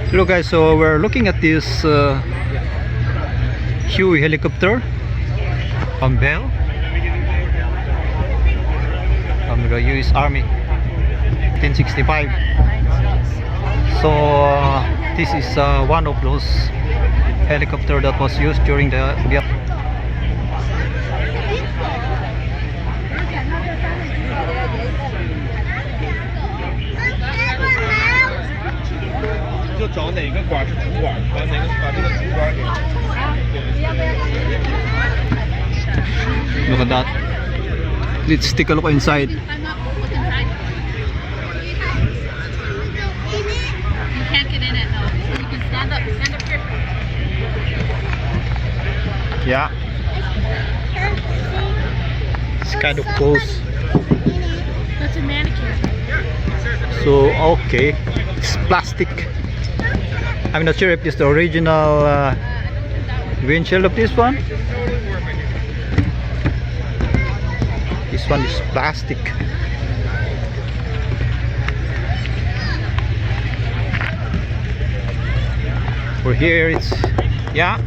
Hello guys, so we're looking at this HUEY helicopter from Bell, from the US Army 1065. So this is one of those helicopter that was used during the Vietnam. Look at that. Let's take a look inside. You can't get in it though. So you can stand up here. Yeah, it's kind of close. That's a manicure. So okay, it's plastic. I'm not sure if it's the original windshield of this one. This one is plastic. For here it's, yeah,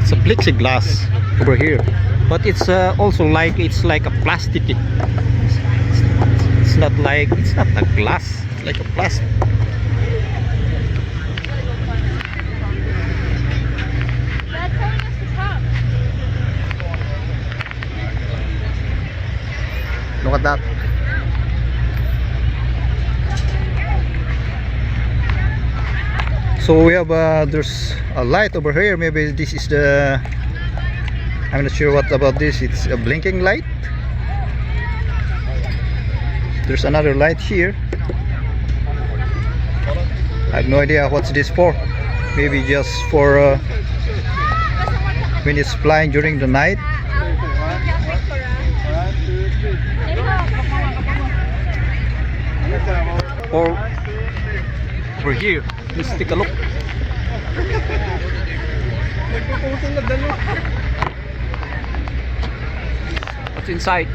it's a plexiglass over here, but it's also like, it's like a plastic. It's not like, it's not a glass, it's like a plastic. Look at that. So we have there's a light over here. Maybe this is the, I'm not sure what about this. It's a blinking light. There's another light here. I have no idea what's this for. Maybe just for when it's flying during the night. Or over here, let's take a look. What's inside?